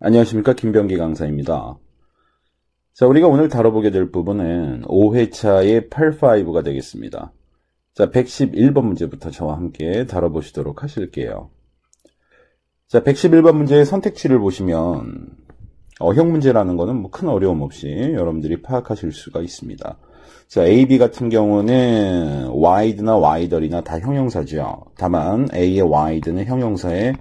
안녕하십니까, 김병기 강사입니다. 자, 우리가 오늘 다뤄보게 될 부분은 5회차의 85가 되겠습니다. 자, 111번 문제부터 저와 함께 다뤄보시도록 하실게요. 자, 111번 문제의 선택지를 보시면 어형 문제라는 거는 뭐 큰 어려움 없이 여러분들이 파악하실 수가 있습니다. 자, A, B 같은 경우는 wide나 wider이나 다 형용사죠. 다만 A의 wide는 형용사의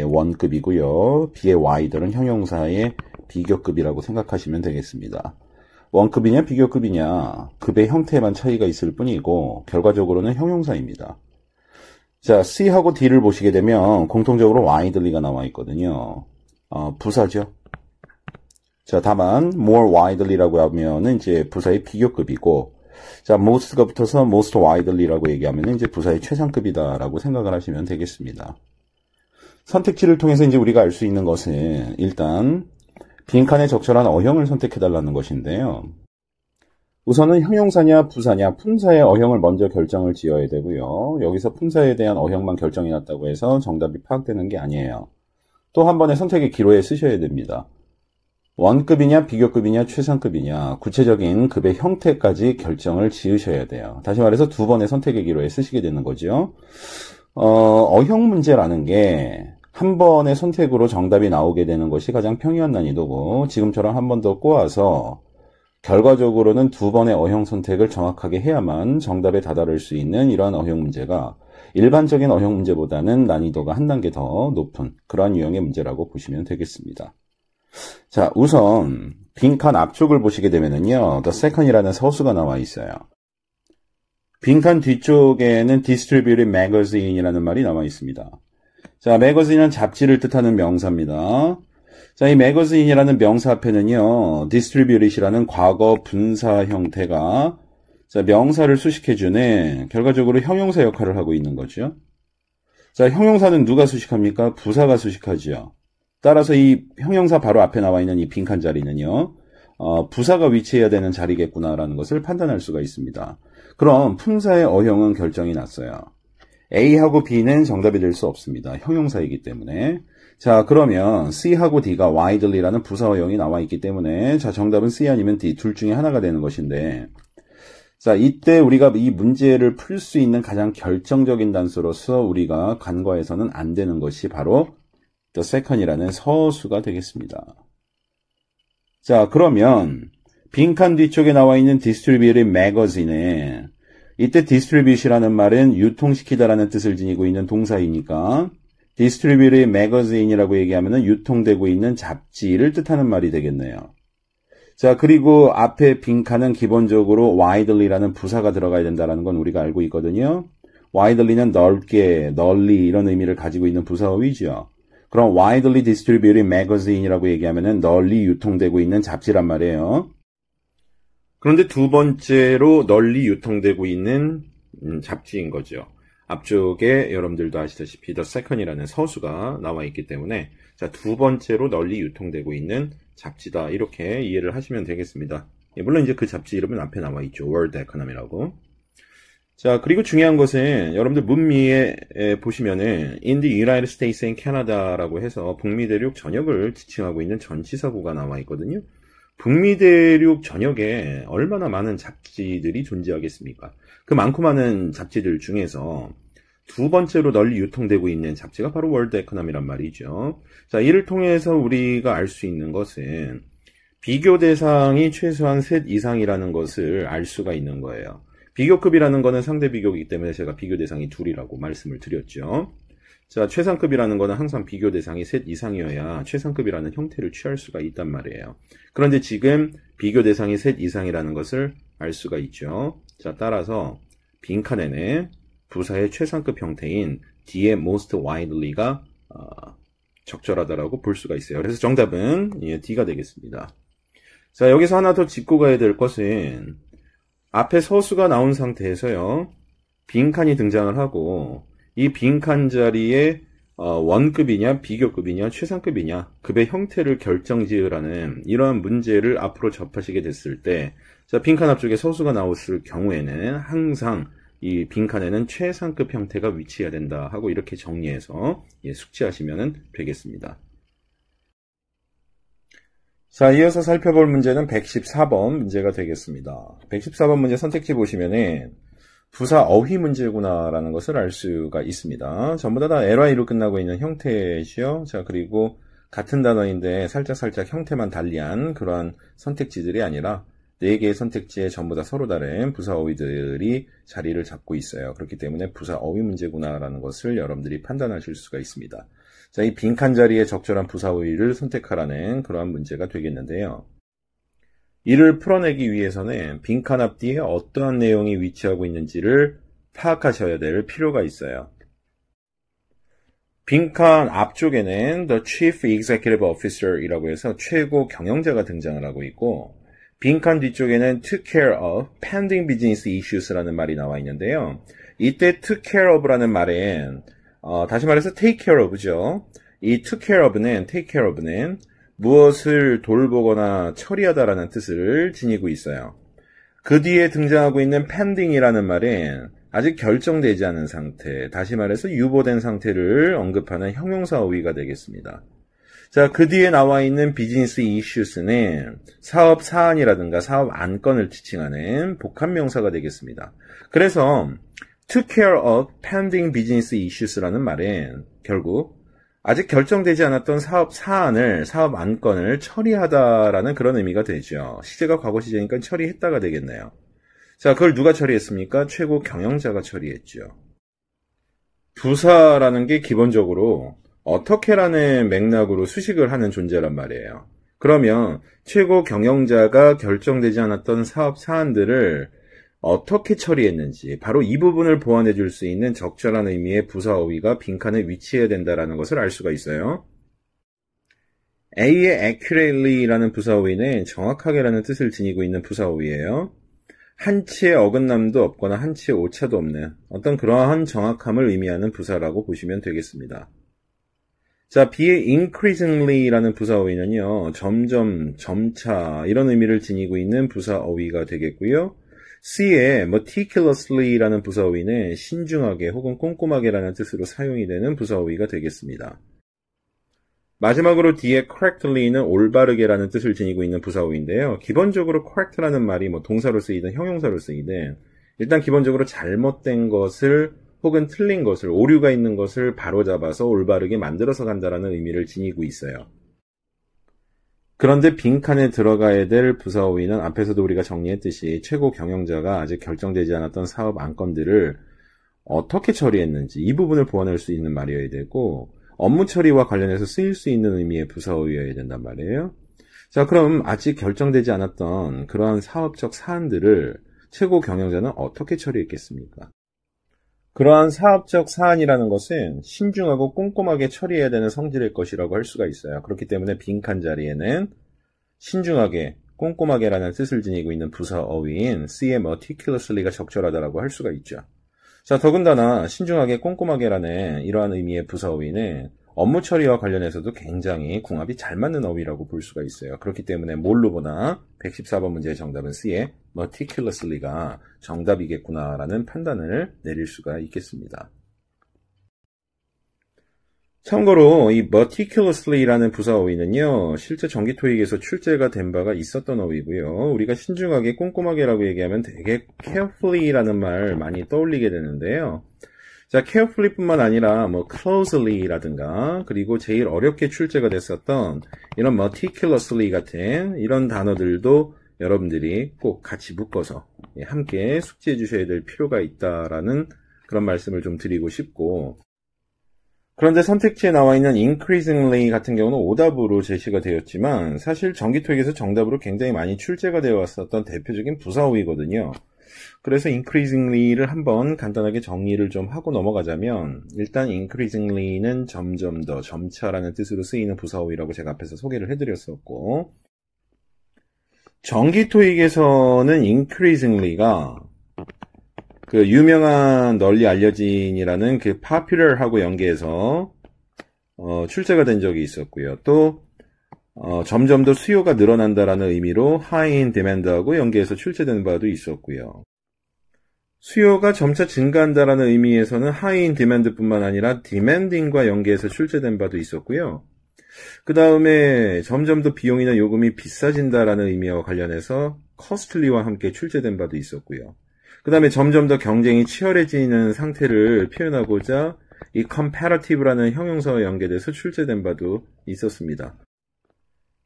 원급이고요. B의 wider은 형용사의 비교급이라고 생각하시면 되겠습니다. 원급이냐 비교급이냐 급의 형태에만 차이가 있을 뿐이고 결과적으로는 형용사입니다. 자, C하고 D를 보시게 되면 공통적으로 widely가 나와 있거든요. 부사죠. 자, 다만 more widely라고 하면은 이제 부사의 비교급이고, 자, most가 붙어서 most widely라고 얘기하면은 이제 부사의 최상급이다라고 생각을 하시면 되겠습니다. 선택지를 통해서 이제 우리가 알 수 있는 것은 일단 빈칸에 적절한 어형을 선택해달라는 것인데요. 우선은 형용사냐 부사냐 품사의 어형을 먼저 결정을 지어야 되고요. 여기서 품사에 대한 어형만 결정이 났다고 해서 정답이 파악되는 게 아니에요. 또 한 번의 선택의 기로에 쓰셔야 됩니다. 원급이냐 비교급이냐 최상급이냐 구체적인 급의 형태까지 결정을 지으셔야 돼요. 다시 말해서 두 번의 선택의 기로에 쓰시게 되는 거죠. 어형 문제라는 게 한 번의 선택으로 정답이 나오게 되는 것이 가장 평이한 난이도고, 지금처럼 한 번 더 꼬아서 결과적으로는 두 번의 어형 선택을 정확하게 해야만 정답에 다다를 수 있는 이러한 어형 문제가 일반적인 어형 문제보다는 난이도가 한 단계 더 높은 그러한 유형의 문제라고 보시면 되겠습니다. 자, 우선 빈칸 앞쪽을 보시게 되면은요, The Second이라는 서술가 나와 있어요. 빈칸 뒤쪽에는 Distributed Magazine이라는 말이 나와 있습니다. 자, magazine은 잡지를 뜻하는 명사입니다. 자, 이 magazine이라는 명사 앞에는요, distributed이라는 과거 분사 형태가 자, 명사를 수식해주는 결과적으로 형용사 역할을 하고 있는 거죠. 자, 형용사는 누가 수식합니까? 부사가 수식하죠. 따라서 이 형용사 바로 앞에 나와 있는 이 빈칸 자리는요, 부사가 위치해야 되는 자리겠구나라는 것을 판단할 수가 있습니다. 그럼 품사의 어형은 결정이 났어요. A하고 B는 정답이 될 수 없습니다. 형용사이기 때문에. 자, 그러면 C하고 D가 widely라는 부사 어형이 나와 있기 때문에 자, 정답은 C 아니면 D 둘 중에 하나가 되는 것인데, 자, 이때 우리가 이 문제를 풀 수 있는 가장 결정적인 단서로서 우리가 간과해서는 안 되는 것이 바로 The Second이라는 서수가 되겠습니다. 자, 그러면 빈칸 뒤쪽에 나와 있는 Distributed Magazine에 이때 distribute이라는 말은 유통시키다라는 뜻을 지니고 있는 동사이니까 distributed magazine이라고 얘기하면은 유통되고 있는 잡지를 뜻하는 말이 되겠네요. 자, 그리고 앞에 빈칸은 기본적으로 widely라는 부사가 들어가야 된다는 건 우리가 알고 있거든요. widely는 넓게, 널리 이런 의미를 가지고 있는 부사어휘죠. 그럼 widely distributed magazine이라고 얘기하면은 널리 유통되고 있는 잡지란 말이에요. 그런데 두 번째로 널리 유통되고 있는 잡지인 거죠. 앞쪽에 여러분들도 아시다시피 The Second이라는 서수가 나와 있기 때문에 자, 두 번째로 널리 유통되고 있는 잡지다 이렇게 이해를 하시면 되겠습니다. 물론 이제 그 잡지 이름은 앞에 나와 있죠. World Economy라고. 자, 그리고 중요한 것은 여러분들 문미에 보시면은 In the United States and Canada라고 해서 북미 대륙 전역을 지칭하고 있는 전치사구가 나와 있거든요. 북미 대륙 전역에 얼마나 많은 잡지들이 존재하겠습니까? 그 많고 많은 잡지들 중에서 두 번째로 널리 유통되고 있는 잡지가 바로 월드 에코노미란 말이죠. 자, 이를 통해서 우리가 알 수 있는 것은 비교 대상이 최소한 셋 이상이라는 것을 알 수가 있는 거예요. 비교급이라는 거는 상대 비교이기 때문에 제가 비교 대상이 둘이라고 말씀을 드렸죠. 자, 최상급이라는 거는 항상 비교 대상이 셋 이상이어야 최상급이라는 형태를 취할 수가 있단 말이에요. 그런데 지금 비교 대상이 셋 이상이라는 것을 알 수가 있죠. 자, 따라서 빈칸에는 부사의 최상급 형태인 D의 most widely가 적절하다라고 볼 수가 있어요. 그래서 정답은 D가 되겠습니다. 자, 여기서 하나 더 짚고 가야 될 것은 앞에 서수가 나온 상태에서요, 빈칸이 등장을 하고 이 빈칸 자리에 원급이냐 비교급이냐 최상급이냐 급의 형태를 결정지으라는 이러한 문제를 앞으로 접하시게 됐을 때, 자, 빈칸 앞쪽에 서수가 나왔을 경우에는 항상 이 빈칸에는 최상급 형태가 위치해야 된다 하고 이렇게 정리해서 숙지하시면 되겠습니다. 자, 이어서 살펴볼 문제는 114번 문제가 되겠습니다. 114번 문제 선택지 보시면은 부사 어휘 문제구나라는 것을 알 수가 있습니다. 전부 다 ly로 끝나고 있는 형태이죠. 자, 그리고 같은 단어인데 살짝 형태만 달리한 그러한 선택지들이 아니라 4개의 선택지에 전부 다 서로 다른 부사 어휘들이 자리를 잡고 있어요. 그렇기 때문에 부사 어휘 문제구나라는 것을 여러분들이 판단하실 수가 있습니다. 자, 이 빈칸 자리에 적절한 부사 어휘를 선택하라는 그러한 문제가 되겠는데요. 이를 풀어내기 위해서는 빈칸 앞뒤에 어떠한 내용이 위치하고 있는지를 파악하셔야 될 필요가 있어요. 빈칸 앞쪽에는 The Chief Executive Officer 이라고 해서 최고 경영자가 등장을 하고 있고, 빈칸 뒤쪽에는 took care of pending business issues라는 말이 나와 있는데요. 이때 took care of라는 말은 다시 말해서 take care of죠. 이 took care of는 무엇을 돌보거나 처리하다라는 뜻을 지니고 있어요. 그 뒤에 등장하고 있는 pending이라는 말은 아직 결정되지 않은 상태, 다시 말해서 유보된 상태를 언급하는 형용사 어휘가 되겠습니다. 자, 그 뒤에 나와 있는 비즈니스 이슈스는 사업 사안이라든가 사업 안건을 지칭하는 복합명사가 되겠습니다. 그래서 took care of pending business issues라는 말은 결국 아직 결정되지 않았던 사업 사안을, 사업 안건을 처리하다라는 그런 의미가 되죠. 시제가 과거 시제니까 처리했다가 되겠네요. 자, 그걸 누가 처리했습니까? 최고 경영자가 처리했죠. 부사라는 게 기본적으로 어떻게라는 맥락으로 수식을 하는 존재란 말이에요. 그러면 최고 경영자가 결정되지 않았던 사업 사안들을 어떻게 처리했는지 바로 이 부분을 보완해 줄 수 있는 적절한 의미의 부사 어휘가 빈칸에 위치해야 된다는 것을 알 수가 있어요. A의 accurately라는 부사 어휘는 정확하게라는 뜻을 지니고 있는 부사 어휘예요. 한치의 어긋남도 없거나 한치의 오차도 없는 어떤 그러한 정확함을 의미하는 부사라고 보시면 되겠습니다. 자, B의 increasingly라는 부사 어휘는요, 점점, 점차 이런 의미를 지니고 있는 부사 어휘가 되겠고요. C의 meticulously라는 부사 어휘는 신중하게 혹은 꼼꼼하게라는 뜻으로 사용이 되는 부사 어휘가 되겠습니다. 마지막으로 D의 correctly는 올바르게라는 뜻을 지니고 있는 부사 어휘인데요. 기본적으로 correct라는 말이 동사로 쓰이든 형용사로 쓰이든 일단 기본적으로 잘못된 것을 혹은 틀린 것을, 오류가 있는 것을 바로잡아서 올바르게 만들어서 간다라는 의미를 지니고 있어요. 그런데 빈칸에 들어가야 될 부사 어휘는 앞에서도 우리가 정리했듯이 최고 경영자가 아직 결정되지 않았던 사업 안건들을 어떻게 처리했는지 이 부분을 보완할 수 있는 말이어야 되고, 업무 처리와 관련해서 쓰일 수 있는 의미의 부사 어휘여야 된단 말이에요. 자, 그럼 아직 결정되지 않았던 그러한 사업적 사안들을 최고 경영자는 어떻게 처리했겠습니까? 그러한 사업적 사안이라는 것은 신중하고 꼼꼼하게 처리해야 되는 성질일 것이라고 할 수가 있어요. 그렇기 때문에 빈칸 자리에는 신중하게, 꼼꼼하게라는 뜻을 지니고 있는 부사 어휘인 C의 meticulously가 적절하다라고 할 수가 있죠. 자, 더군다나 신중하게, 꼼꼼하게라는 이러한 의미의 부사 어휘는 업무 처리와 관련해서도 굉장히 궁합이 잘 맞는 어휘라고 볼 수가 있어요. 그렇기 때문에 뭘로 보나 114번 문제의 정답은 C의 meticulously가 정답이겠구나라는 판단을 내릴 수가 있겠습니다. 참고로 이 meticulously라는 부사 어휘는요, 실제 정기 토익에서 출제가 된 바가 있었던 어휘고요. 우리가 신중하게, 꼼꼼하게라고 얘기하면 되게 carefully라는 말 많이 떠올리게 되는데요. 자, carefully 뿐만 아니라 closely라든가, 그리고 제일 어렵게 출제가 됐었던 이런 meticulously 같은 이런 단어들도 여러분들이 꼭 같이 묶어서 함께 숙지해 주셔야 될 필요가 있다라는 그런 말씀을 좀 드리고 싶고, 그런데 선택지에 나와 있는 increasingly 같은 경우는 오답으로 제시가 되었지만 사실 정기 토익에서 정답으로 굉장히 많이 출제가 되어 왔었던 대표적인 부사 어휘거든요. 그래서 increasingly를 한번 간단하게 정리를 좀 하고 넘어가자면, 일단 increasingly는 점점 더, 점차라는 뜻으로 쓰이는 부사 어휘라고 제가 앞에서 소개를 해드렸었고, 정기 토익에서는 increasingly가 그 유명한 널리 알려진이라는 그 popular하고 연계해서 출제가 된 적이 있었고요. 또 점점 더 수요가 늘어난다라는 의미로 high in demand하고 연계해서 출제된 바도 있었고요. 수요가 점차 증가한다라는 의미에서는 high in demand뿐만 아니라 demanding과 연계해서 출제된 바도 있었고요. 그 다음에 점점 더 비용이나 요금이 비싸진다라는 의미와 관련해서 costly와 함께 출제된 바도 있었고요. 그 다음에 점점 더 경쟁이 치열해지는 상태를 표현하고자 이 comparative라는 형용사와 연계돼서 출제된 바도 있었습니다.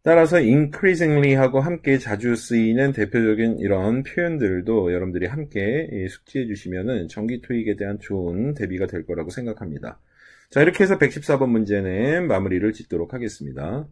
따라서 increasingly 하고 함께 자주 쓰이는 대표적인 이런 표현들도 여러분들이 함께 숙지해 주시면은 정기 토익에 대한 좋은 대비가 될 거라고 생각합니다. 자, 이렇게 해서 114번 문제는 마무리를 짓도록 하겠습니다.